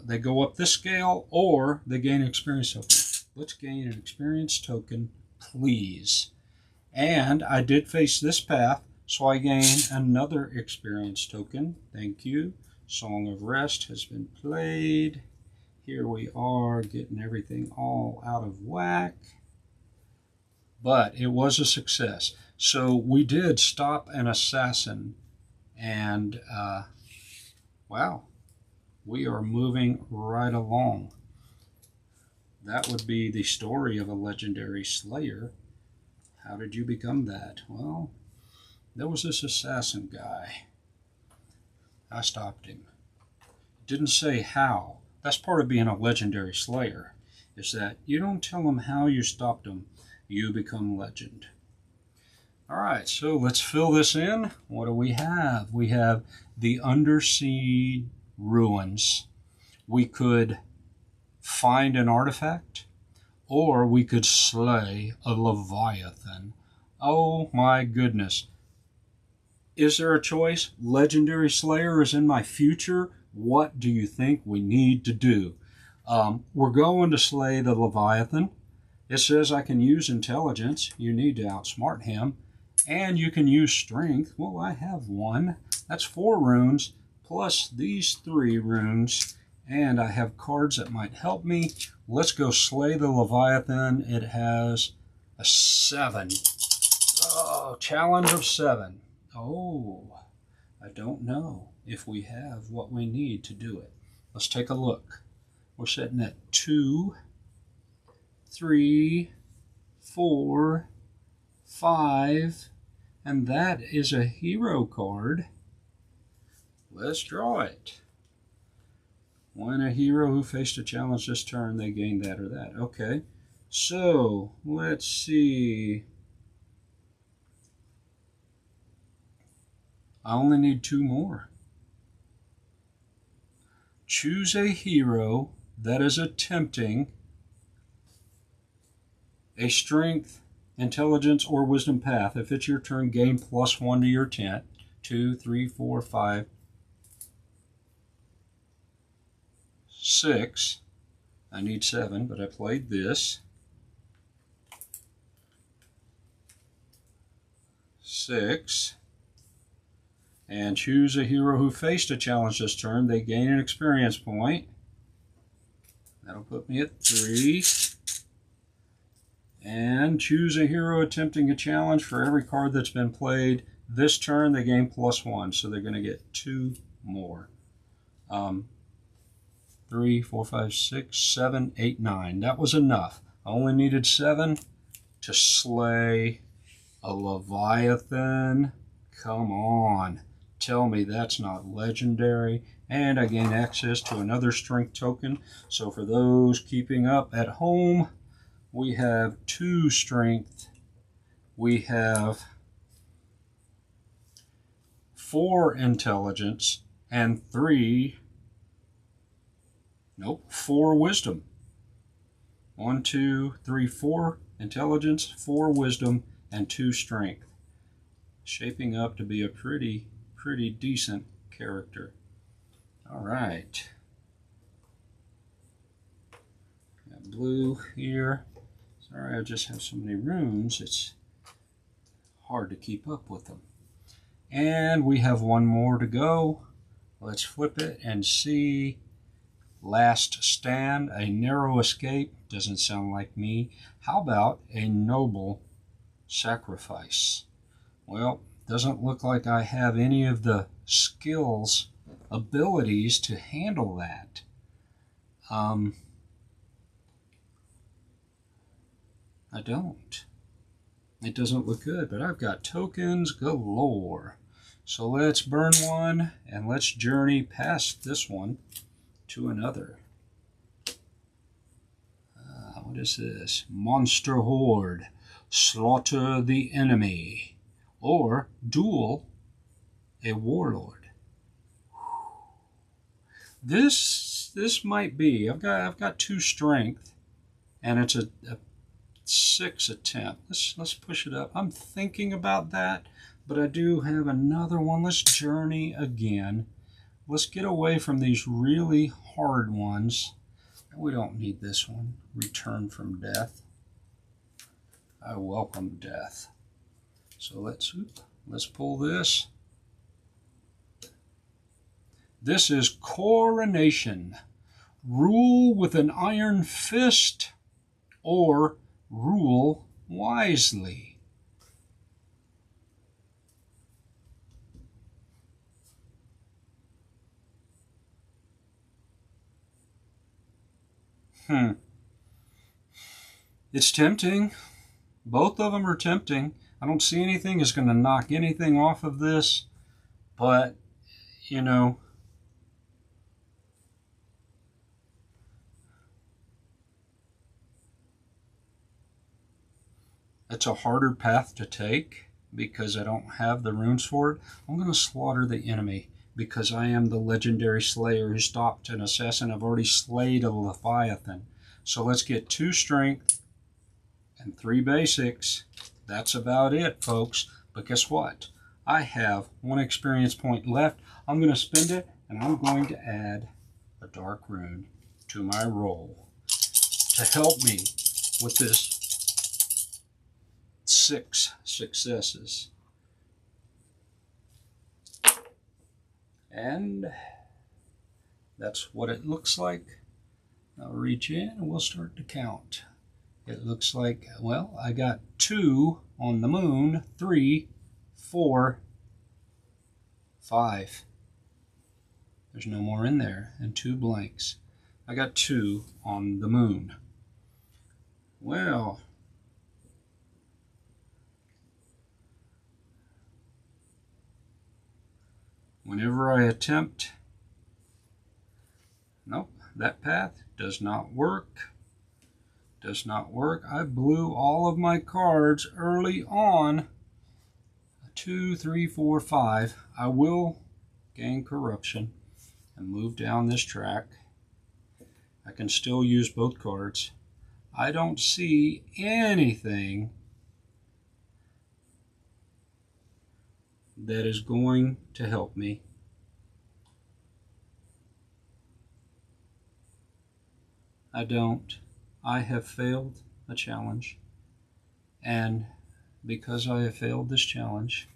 [SPEAKER 1] They go up this scale, or they gain an experience token. Let's gain an experience token, please. And I did face this path, so I gain another experience token. Thank you. Song of Rest has been played. Here we are, getting everything all out of whack. But it was a success. So we did stop an assassin. And, wow, we are moving right along. that would be the story of a legendary slayer. How did you become that? Well, there was this assassin guy. I stopped him. It didn't say how. That's part of being a legendary slayer, is that you don't tell them how you stopped them. You become legend. All right, so let's fill this in. What do we have? We have the undersea ruins. We could find an artifact, or we could slay a Leviathan. Oh my goodness. Is there a choice? Legendary Slayer is in my future. What do you think we need to do? We're going to slay the Leviathan. It says I can use intelligence. You need to outsmart him. And you can use strength. Well, I have one. That's 4 runes, plus these 3 runes. And I have cards that might help me. Let's go slay the Leviathan. It has a 7. Oh, challenge of 7. Oh, I don't know if we have what we need to do it. Let's take a look. We're sitting at 2, 3, 4, 5, and that is a hero card. Let's draw it. When a hero who faced a challenge this turn, they gained that or that. Okay, so let's see. I only need 2 more. Choose a hero that is attempting a strength, intelligence, or wisdom path. If it's your turn, gain +1 to your 10. 2, 3, 4, 5, 6. I need 7, but I played this. 6. And choose a hero who faced a challenge this turn. They gain an experience point. That'll put me at 3. And choose a hero attempting a challenge. For every card that's been played this turn, they gain +1. So they're going to get 2 more. 3, 4, 5, 6, 7, 8, 9. That was enough. I only needed 7 to slay a Leviathan. Come on. Tell me that's not legendary. And I gain access to another strength token. So for those keeping up at home, we have 2 strength. We have 4 intelligence and 4 wisdom. 1, 2, 3, 4 intelligence, 4 wisdom, and 2 strength. Shaping up to be a pretty decent character. All right. Got blue here. Sorry, I just have so many runes. It's hard to keep up with them. And we have 1 more to go. Let's flip it and see. Last stand, a narrow escape. Doesn't sound like me. How about a noble sacrifice? Well, doesn't look like I have any of the skills, abilities to handle that. I don't. It doesn't look good, but I've got tokens galore. So let's burn one and let's journey past this one to another. What is this? Monster Horde. Slaughter the enemy. Or duel a warlord. This might be. I've got 2 strength, and it's a 6 attempt. Let's push it up. I'm thinking about that, but I do have another one. Let's journey again. Let's get away from these really hard ones. We don't need this one. Return from death. I welcome death. So let's pull this. This is Coronation. Rule with an iron fist or rule wisely. It's tempting. Both of them are tempting. I don't see anything that's going to knock anything off of this, but, you know, it's a harder path to take because I don't have the runes for it. I'm going to slaughter the enemy because I am the legendary slayer who stopped an assassin. I've already slayed a Leviathan. So let's get 2 strength and 3 basics. That's about it, folks. But guess what? I have 1 experience point left. I'm going to spend it, and I'm going to add a dark rune to my roll to help me with this 6 successes. And that's what it looks like. I'll reach in and we'll start to count. It looks like, well, I got 2 on the moon, 3, 4, 5. There's no more in there, and 2 blanks. I got 2 on the moon. Well, whenever I attempt, nope, that path does not work. Does not work. I blew all of my cards early on. 2, 3, 4, 5. I will gain corruption and move down this track. I can still use both cards. I don't see anything that is going to help me. I don't. I have failed a challenge, and because I have failed this challenge,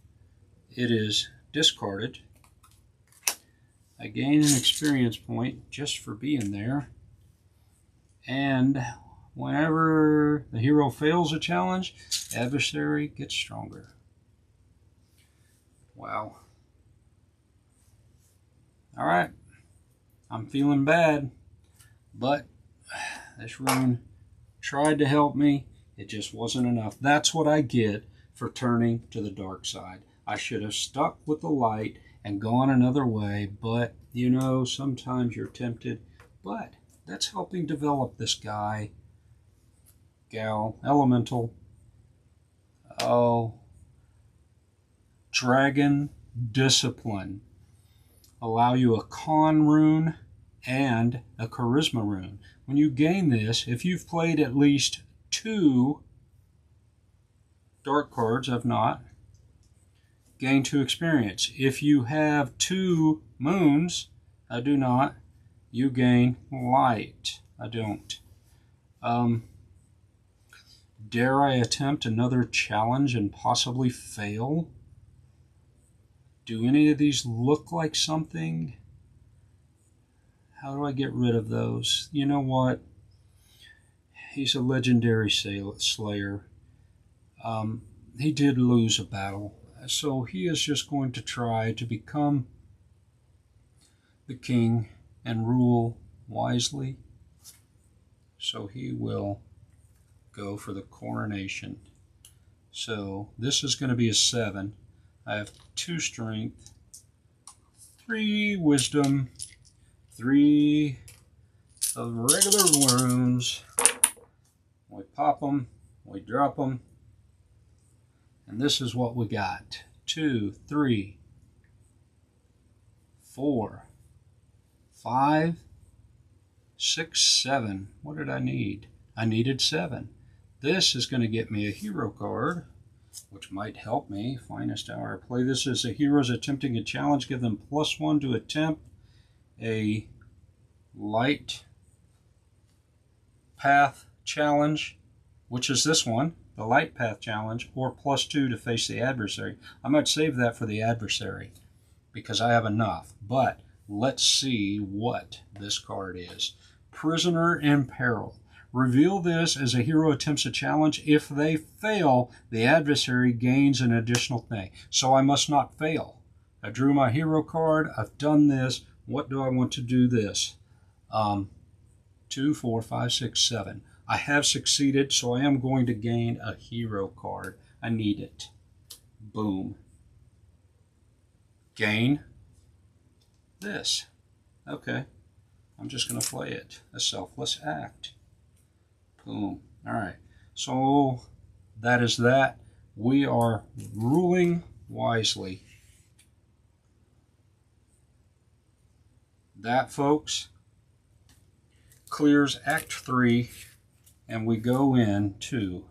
[SPEAKER 1] it is discarded. I gain an experience point just for being there, and whenever the hero fails a challenge, adversary gets stronger. Wow. All right, I'm feeling bad, but this rune tried to help me. It just wasn't enough. That's what I get for turning to the dark side. I should have stuck with the light and gone another way, but, you know, sometimes you're tempted. But that's helping develop this guy, gal, elemental, dragon discipline. Allow you a con rune and a charisma rune. When you gain this, if you've played at least 2 dark cards, I've not, gain 2 experience. If you have 2 moons, I do not, you gain light. I don't. Dare I attempt another challenge and possibly fail? Do any of these look like something? How do I get rid of those? You know what? He's a legendary slayer. He did lose a battle, so he is just going to try to become the king and rule wisely. So he will go for the coronation. So this is going to be a 7. I have 2 strength, 3 wisdom, 3 of regular runes. We pop them, we drop them, and this is what we got. 2, 3, 4, 5, 6, 7. What did I need? I needed 7. This is going to get me a hero card, which might help me. Finest hour. I play this as a heroes attempting a challenge. Give them +1 to attempt a light path challenge, which is this one, the light path challenge, or +2 to face the adversary. I might save that for the adversary because I have enough. But let's see what this card is. Prisoner in Peril. Reveal this as a hero attempts a challenge. If they fail, the adversary gains an additional thing. So I must not fail. I drew my hero card. I've done this. What do I want to do this? 2, 4, 5, 6, 7. I have succeeded, so I am going to gain a hero card. I need it. Boom. Gain this. Okay. I'm just going to play it. A selfless act. Boom. All right. So that is that. We are ruling wisely. That, folks, clears Act 3, and we go into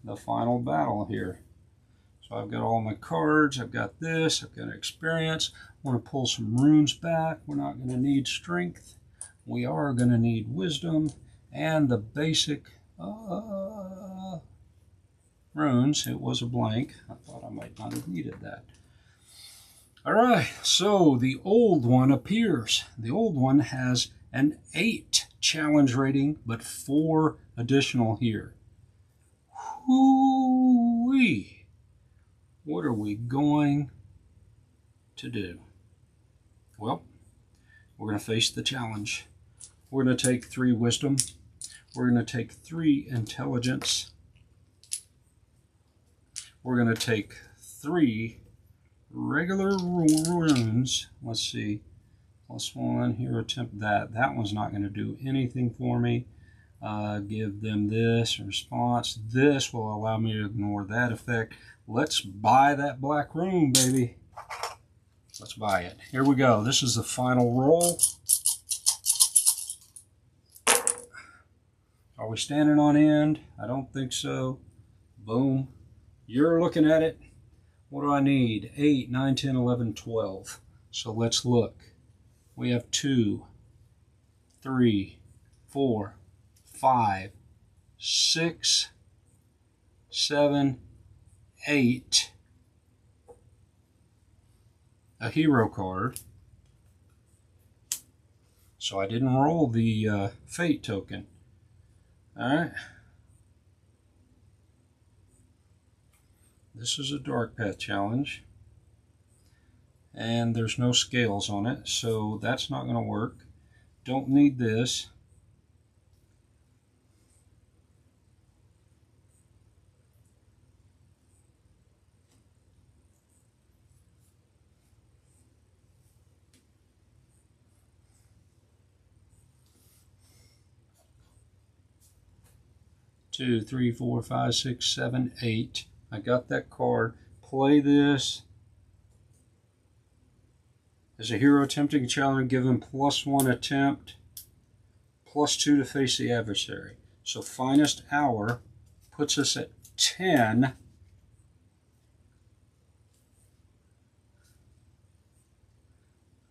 [SPEAKER 1] the final battle here. So I've got all my cards, I've got this, I've got experience. I want to pull some runes back. We're not going to need strength. We are going to need wisdom and the basic runes. It was a blank. I thought I might not have needed that. All right, so the old one appears. The old one has an 8 challenge rating, but 4 additional here. Whoo-wee. What are we going to do? Well, we're going to face the challenge. We're going to take 3 wisdom. We're going to take 3 intelligence. We're going to take 3 regular runes. Let's see. +1 here, attempt that. That one's not going to do anything for me. Give them this response. This will allow me to ignore that effect. Let's buy that black rune, baby. Let's buy it. Here we go. This is the final roll. Are we standing on end? I don't think so. Boom. You're looking at it. What do I need? 8, 9, 10, 11, 12. So let's look. We have 2, 3, 4, 5, 6, 7, 8. A hero card. So I didn't roll the fate token. Alright. This is a Dark Path challenge. And there's no scales on it, so that's not going to work. Don't need this. Two, 3, 4, 5, 6, 7, 8. I got that card. Play this. As a hero attempting a challenge, give him +1 attempt, +2 to face the adversary. So finest hour puts us at 10.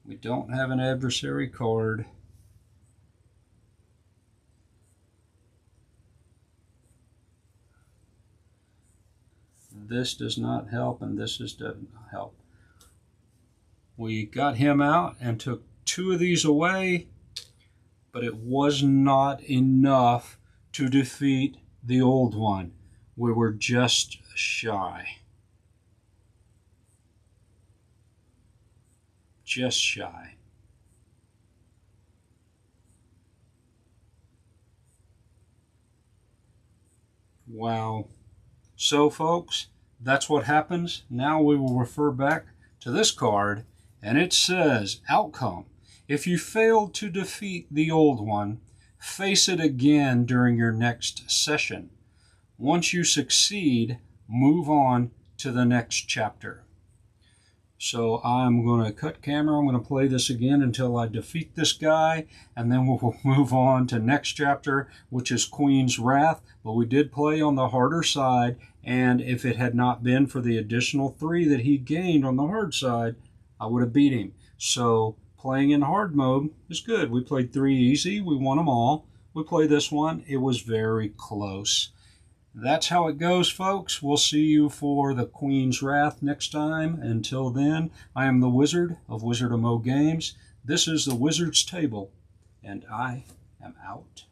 [SPEAKER 1] We don't have an adversary card. This does not help, and this doesn't help. We got him out and took 2 of these away, but it was not enough to defeat the old one. We were just shy. Just shy. Wow. So, folks, that's what happens. Now we will refer back to this card, and it says, outcome. If you failed to defeat the old one, face it again during your next session. Once you succeed, move on to the next chapter. So I'm going to cut camera. I'm going to play this again until I defeat this guy, and then we'll move on to next chapter, which is Queen's Wrath. But we did play on the harder side, and if it had not been for the additional 3 that he gained on the hard side, I would have beat him. So playing in hard mode is good. We played 3 easy. We won them all. We played this one. It was very close. That's how it goes, folks. We'll see you for the Queen's Wrath next time. Until then, I am the Wizard of Wizard of Mo Games. This is the Wizard's Table, and I am out.